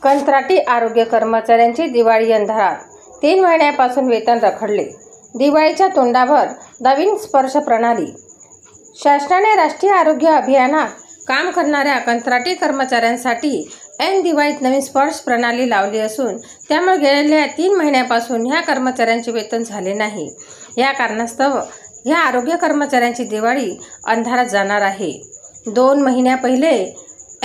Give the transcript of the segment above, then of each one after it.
कंत्राटी आरोग्य कर्मचाऱ्यांची दिवाळी अंधारात 3 महिन्यापासून वेतन रखडले. दिवाळीच्या तोंडावर नवीन स्पर्श प्रणाली. शासनाने राष्ट्रीय आरोग्य अभियानात काम करणाऱ्या कंत्राटी कर्मचाऱ्यांसाठी ऐन दिवाळीत नवीन स्पर्श प्रणाली लावली असून त्यामुळे गेलेल्या 3 महिन्यापासून ह्या कर्मचाऱ्यांचे वेतन झाले नाही. या कारणास्तव ह्या आरोग्य कर्मचाऱ्यांची दिवाळी अंधारात जाणार आहे. 2 महिन्या पहिले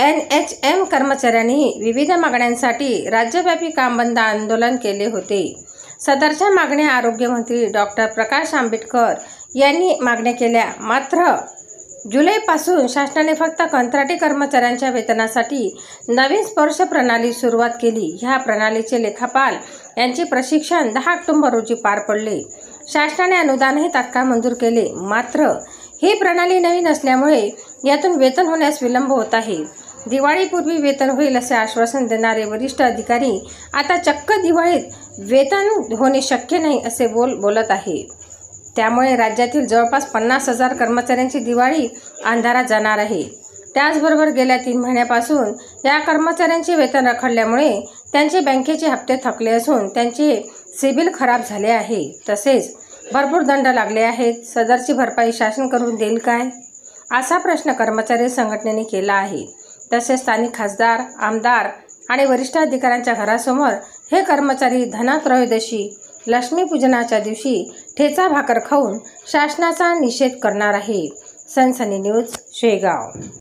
NHM कर्मचाऱ्यांनी विविध मागण्यांसाठी राज्यव्यापी काम बंद आंदोलन केले होते. सदरच्या मागण्या आरोग्यमंत्री डॉक्टर प्रकाश आंबेडकर यांनी मागण्या केल्या. मात्र जुलैपासून शासनाने फक्त कंत्राटी कर्मचाऱ्यांच्या वेतनासाठी नवीन स्पर्श प्रणाली सुरुवात केली. ह्या प्रणालीचे लेखापाल यांचे प्रशिक्षण 10 ऑक्टोबर रोजी पार पडले. शासनाने अनुदानही तात्काळ मंजूर केले. मात्र ही प्रणाली नवीन असल्यामुळे यातून वेतन होण्यास विलंब होत आहे. दिवाळीपूर्वी वेतन होईल असे आश्वासन देणारे वरिष्ठ अधिकारी आता चक्क दिवाळीत वेतन होणे शक्य नाही असे बोलत आहे. त्यामुळे राज्यातील जवळपास 50,000 कर्मचाऱ्यांची दिवाळी अंधारात जाणार आहे. त्याचबरोबर गेल्या 3 महिन्यापासून या कर्मचाऱ्यांचे वेतन रखडल्यामुळे त्यांचे बँकेचे हप्ते थकले असून त्यांचे सिबिल खराब झाले आहे. तसेच भरपूर दंड लागले आहेत. सदरची भरपाई शासन करून देईल काय, असा प्रश्न कर्मचारी संघटनेने केला आहे. तसेच स्थानिक खासदार, आमदार आणि वरिष्ठ अधिकाऱ्यांच्या घरासमोर हे कर्मचारी धनत्रयोदशी लक्ष्मीपूजनाच्या दिवशी ठेचा भाकर खाऊन शासनाचा निषेध करणार आहे. सनसनी न्यूज, शेगाव.